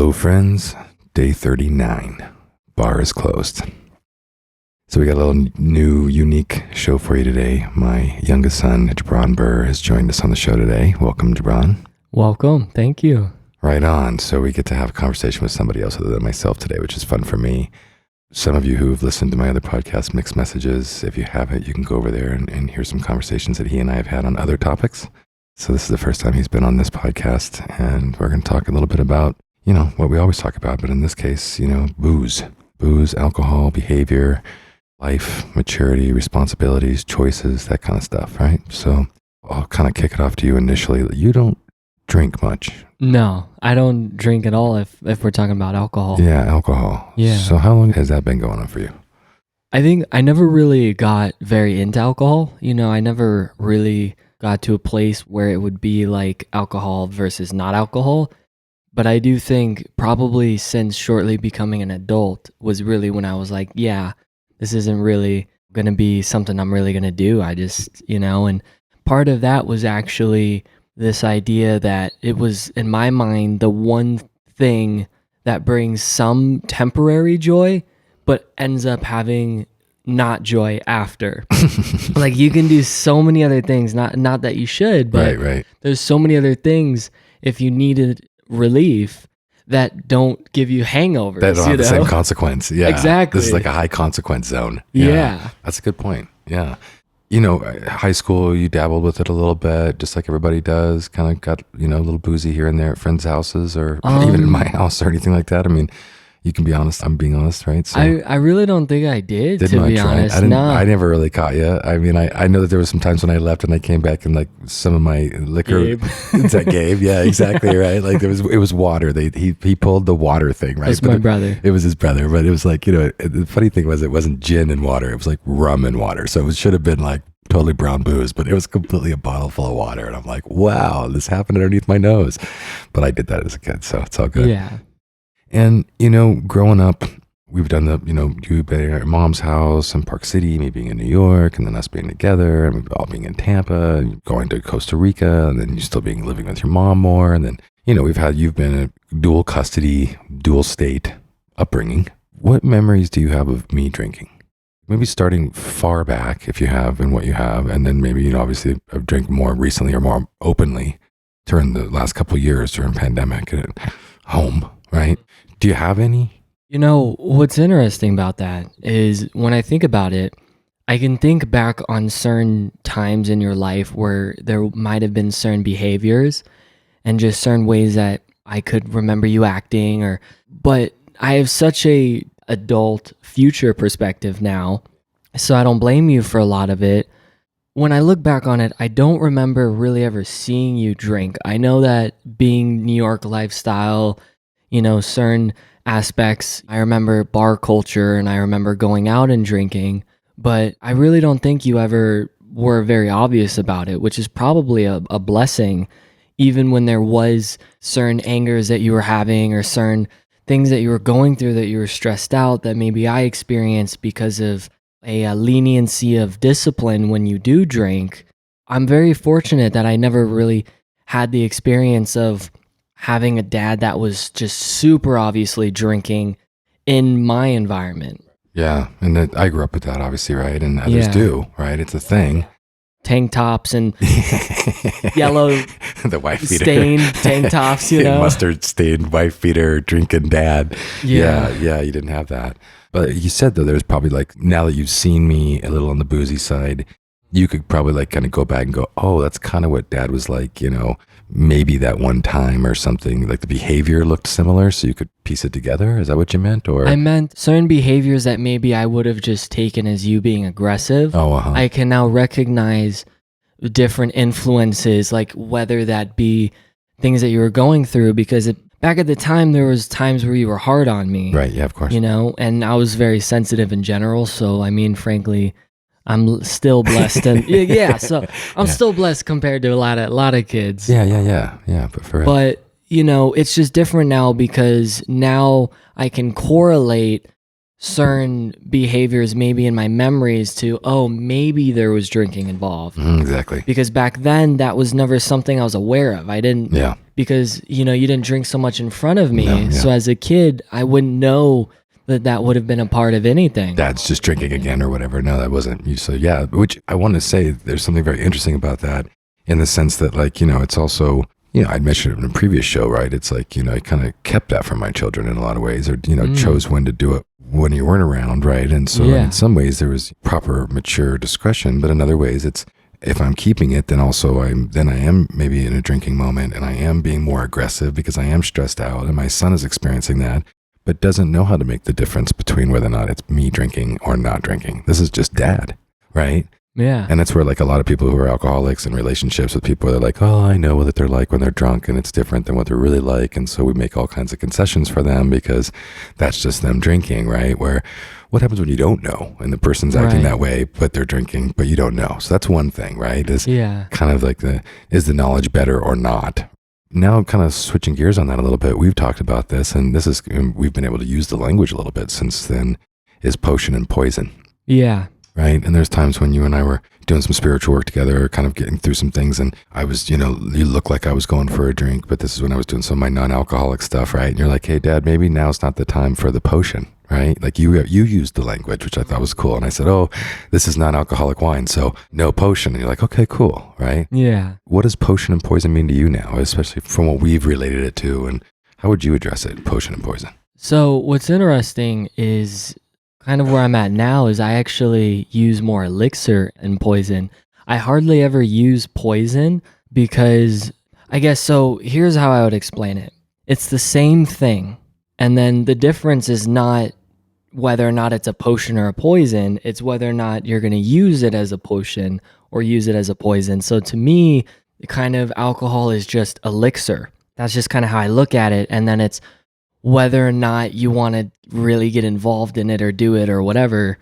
Hello, friends. Day 39. Bar is closed. So we got a little new, unique show for you today. My youngest son, Burr, has joined us on the show today. Welcome, Jabron. Welcome. Thank you. Right on. So we get to have a conversation with somebody else other than myself today, which is fun for me. Some of you who've listened to my other podcast, Mixed Messages, if you haven't, you can go over there and hear some conversations that he and I have had on other topics. So this is the first time he's been on this podcast, and we're going to talk a little bit about, what we always talk about, but in this case, booze, alcohol, behavior, life, maturity, responsibilities, choices, that kind of stuff, right? So I'll kind of kick it off to you initially. You don't drink much. No, I don't drink at all if we're talking about alcohol. Yeah, alcohol. Yeah. So how long has that been going on for you? I think I never really got very into alcohol. I never really got to a place where it would be like alcohol versus not alcohol. But I do think probably since shortly becoming an adult was really when I was like, yeah, this isn't really going to be something I'm really going to do. I just, and part of that was actually this idea that it was, in my mind, the one thing that brings some temporary joy, but ends up having not joy after. Like you can do so many other things, not that you should, but right. There's so many other things if you needed relief that don't give you hangovers. That don't have the same consequence. Yeah, exactly. This is like a high consequence zone. Yeah. That's a good point. Yeah. High school, you dabbled with it a little bit, just like everybody does. Kind of got, a little boozy here and there at friends' houses or even in my house or anything like that. I mean, you can be honest. I'm being honest, right? So I really don't think I did to much, be honest. Right? No. I never really caught you. I mean, I know that there were some times when I left and I came back and like some of my liquor that Gabe. Yeah, exactly. Right. Like it was water. He pulled the water thing, right? That's my brother. It was his brother, but it was like, the funny thing was it wasn't gin and water. It was like rum and water. So it should have been like totally brown booze, but it was completely a bottle full of water. And I'm like, wow, this happened underneath my nose. But I did that as a kid. So it's all good. Yeah. And, growing up, we've done you being at your mom's house in Park City, me being in New York, and then us being together, and all being in Tampa, and going to Costa Rica, and then you still living with your mom more. And then, you've been a dual custody, dual state upbringing. What memories do you have of me drinking? Maybe starting far back, if you have, and what you have, and then maybe, obviously, I've drank more recently or more openly during the last couple of years during pandemic at home, right? Do you have any? What's interesting about that is when I think about it, I can think back on certain times in your life where there might have been certain behaviors and just certain ways that I could remember you acting but I have such a adult future perspective now, so I don't blame you for a lot of it. When I look back on it, I don't remember really ever seeing you drink. I know that being New York lifestyle, certain aspects. I remember bar culture and I remember going out and drinking, but I really don't think you ever were very obvious about it, which is probably a blessing, even when there was certain angers that you were having or certain things that you were going through that you were stressed out that maybe I experienced because of a leniency of discipline when you do drink. I'm very fortunate that I never really had the experience of having a dad that was just super obviously drinking in my environment. Yeah, and I grew up with that, obviously, right? And others do, right? It's a thing. Tank tops and yellow the wife beater stained tank tops, mustard stained wife beater drinking dad. Yeah, you didn't have that. But you said though, there's probably like, now that you've seen me a little on the boozy side, you could probably like kind of go back and go, oh, that's kind of what dad was like, maybe that one time or something, like the behavior looked similar, so you could piece it together. Is that what you meant? Or I meant certain behaviors that maybe I would have just taken as you being aggressive. I can now recognize different influences, like whether that be things that you were going through, because back at the time, there was times where you were hard on me. Right, yeah, of course. And I was very sensitive in general, so I mean, frankly, I'm still blessed, and so I'm still blessed compared to a lot of kids. Yeah. But it's just different now because now I can correlate certain behaviors maybe in my memories to, oh, maybe there was drinking involved. Exactly. Because back then that was never something I was aware of. I didn't because, you didn't drink so much in front of me. No, yeah. So as a kid, I wouldn't know that would have been a part of anything. Dad's just drinking again or whatever. No, that wasn't you. So yeah, which I want to say there's something very interesting about that in the sense that like, it's also, I'd mentioned it in a previous show, right? It's like, I kind of kept that from my children in a lot of ways or, chose when to do it when you weren't around, right? And so in some ways there was proper mature discretion, but in other ways it's, if I'm keeping it, then also I am maybe in a drinking moment and I am being more aggressive because I am stressed out and my son is experiencing that, but doesn't know how to make the difference between whether or not it's me drinking or not drinking. This is just dad, right? Yeah. And that's where like a lot of people who are alcoholics in relationships with people, they're like, oh, I know what they're like when they're drunk and it's different than what they're really like. And so we make all kinds of concessions for them because that's just them drinking, right? Where what happens when you don't know and the person's acting that way, but they're drinking, but you don't know. So that's one thing, right? Is kind of like is the knowledge better or not? Now kind of switching gears on that a little bit, we've talked about this and we've been able to use the language a little bit since then, is potion and poison. Yeah. Right. And there's times when you and I were doing some spiritual work together, kind of getting through some things. And I was, you look like I was going for a drink, but this is when I was doing some of my non-alcoholic stuff. Right. And you're like, hey, Dad, maybe now's not the time for the potion. Right. Like you used the language, which I thought was cool. And I said, oh, this is non-alcoholic wine. So no potion. And you're like, okay, cool. Right. Yeah. What does potion and poison mean to you now, especially from what we've related it to? And how would you address it, potion and poison? So what's interesting is kind of where I'm at now is I actually use more elixir and poison. I hardly ever use poison because I guess, so here's how I would explain it. It's the same thing. And then the difference is not whether or not it's a potion or a poison. It's whether or not you're going to use it as a potion or use it as a poison. So to me, kind of alcohol is just elixir. That's just kind of how I look at it. And then it's whether or not you want to really get involved in it or do it or whatever.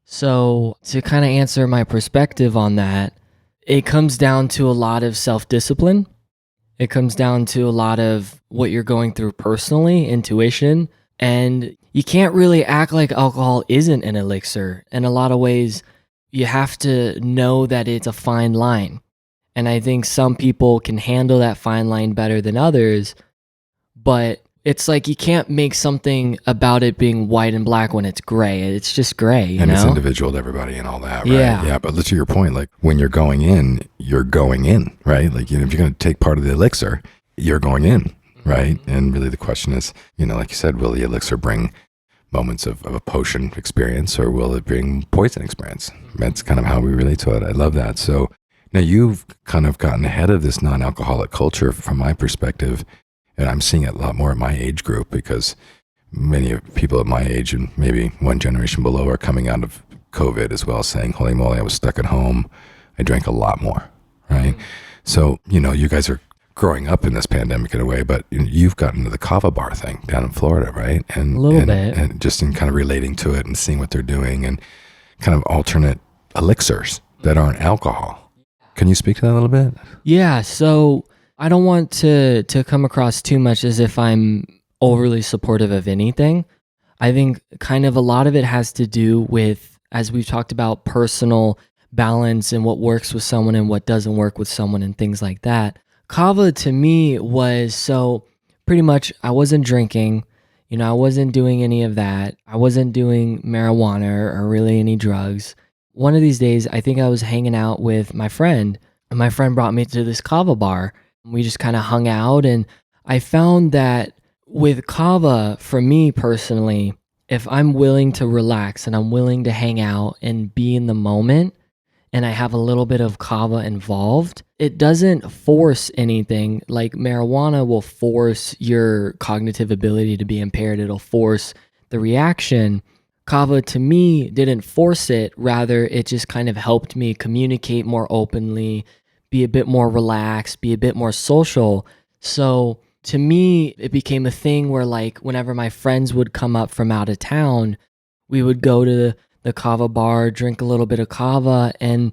So to kind of answer my perspective on that, it comes down to a lot of self-discipline. It comes down to a lot of what you're going through personally, intuition, and you can't really act like alcohol isn't an elixir. In a lot of ways, you have to know that it's a fine line. And I think some people can handle that fine line better than others, but it's like you can't make something about it being white and black when it's gray. It's just gray, you know? It's individual to everybody and all that, right? Yeah. But to your point, like when you're going in, right? Like, if you're going to take part of the elixir, you're going in, right? And really the question is, like you said, will the elixir bring moments of a potion experience or will it bring poison experience? That's kind of how we relate to it. I love that. So now you've kind of gotten ahead of this non-alcoholic culture from my perspective. And I'm seeing it a lot more at my age group because many of people at my age and maybe one generation below are coming out of COVID as well, saying, holy moly, I was stuck at home. I drank a lot more, right? So, you guys are growing up in this pandemic in a way, but you've gotten into the kava bar thing down in Florida, right? And a little bit. And just in kind of relating to it and seeing what they're doing and kind of alternate elixirs that aren't alcohol. Can you speak to that a little bit? Yeah, so I don't want to come across too much as if I'm overly supportive of anything. I think kind of a lot of it has to do with, as we've talked about, personal balance and what works with someone and what doesn't work with someone and things like that. Kava to me was, so pretty much I wasn't drinking, I wasn't doing any of that. I wasn't doing marijuana or really any drugs. One of these days, I think I was hanging out with my friend, and my friend brought me to this kava bar. We just kind of hung out, and I found that with kava, for me personally, if I'm willing to relax and I'm willing to hang out and be in the moment, and I have a little bit of kava involved, it doesn't force anything. Like marijuana will force your cognitive ability to be impaired. It'll force the reaction. Kava to me didn't force it. Rather, it just kind of helped me communicate more openly, be a bit more relaxed, be a bit more social. So to me, it became a thing where like whenever my friends would come up from out of town, we would go to the kava bar, drink a little bit of kava, and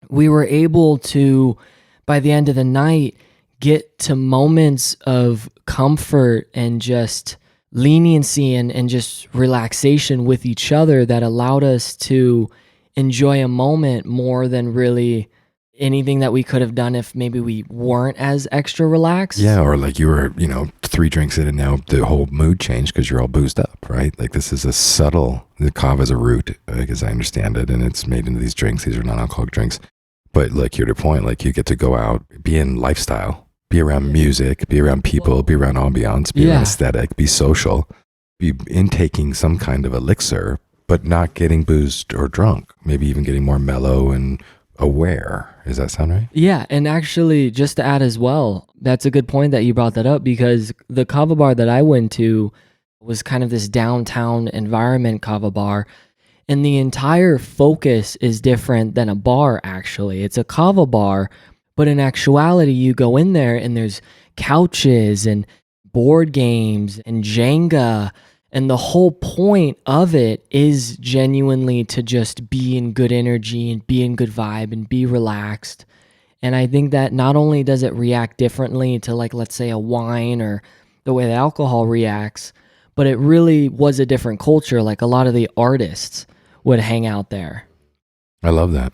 we were able to, by the end of the night, get to moments of comfort and just leniency and just relaxation with each other that allowed us to enjoy a moment more than really anything that we could have done if maybe we weren't as extra relaxed. Yeah, or like you were, 3 drinks in and now the whole mood changed because you're all boozed up, right? Like this is a subtle, the kava is a root, like, as I understand it, and it's made into these drinks. These are non-alcoholic drinks. But like you're to point, like you get to go out, be in lifestyle, be around music, be around people, be around ambiance, be around aesthetic, be social, be intaking some kind of elixir, but not getting boozed or drunk, maybe even getting more mellow and aware. Does that sound right? Yeah, and actually, just to add as well, that's a good point that you brought that up, because the kava bar that I went to was kind of this downtown environment kava bar, and the entire focus is different than a bar, actually. It's a kava bar, but in actuality, you go in there and there's couches and board games and Jenga, and the whole point of it is genuinely to just be in good energy and be in good vibe and be relaxed. And I think that not only does it react differently to, like, let's say a wine or the way that alcohol reacts, but it really was a different culture. Like a lot of the artists would hang out there. I love that.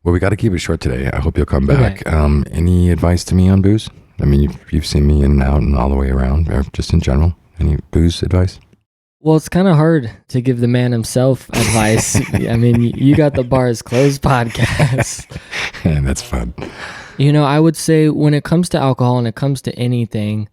Well, we got to keep it short today. I hope you'll come back. Okay. Any advice to me on booze? I mean, you've seen me in and out and all the way around, or just in general. Any booze advice? Well, it's kind of hard to give the man himself advice. I mean, you got the Bars Closed podcast. And that's fun. I would say when it comes to alcohol and it comes to anything,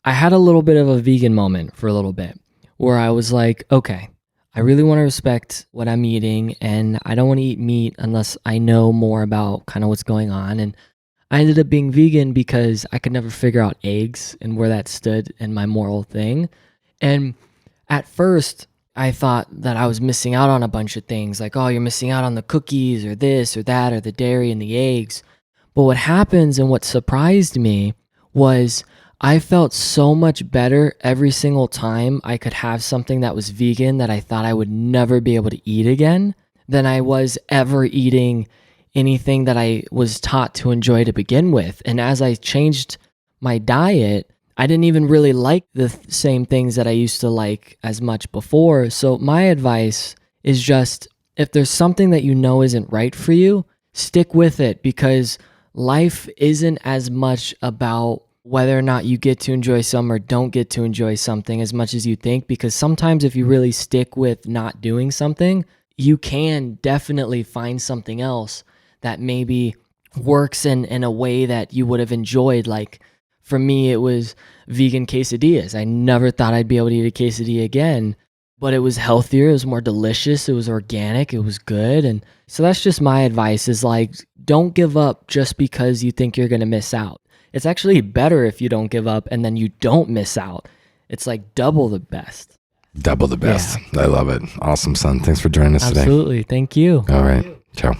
I had a little bit of a vegan moment for a little bit where I was like, okay, I really want to respect what I'm eating, and I don't want to eat meat unless I know more about kind of what's going on. And I ended up being vegan because I could never figure out eggs and where that stood in my moral thing. And at first, I thought that I was missing out on a bunch of things, like, oh, you're missing out on the cookies or this or that or the dairy and the eggs. But what happens and what surprised me was I felt so much better every single time I could have something that was vegan that I thought I would never be able to eat again than I was ever eating anything that I was taught to enjoy to begin with. And as I changed my diet, I didn't even really like the same things that I used to like as much before. So my advice is just, if there's something that you know isn't right for you, stick with it, because life isn't as much about whether or not you get to enjoy some or don't get to enjoy something as much as you think. Because sometimes if you really stick with not doing something, you can definitely find something else that maybe works in a way that you would have enjoyed. Like, for me, it was vegan quesadillas. I never thought I'd be able to eat a quesadilla again, but it was healthier, it was more delicious, it was organic, it was good. And so that's just my advice, is like, don't give up just because you think you're going to miss out. It's actually better if you don't give up and then you don't miss out. It's like double the best. Double the best. Yeah. I love it. Awesome, son. Thanks for joining us today. Absolutely. Thank you. All right. Ciao.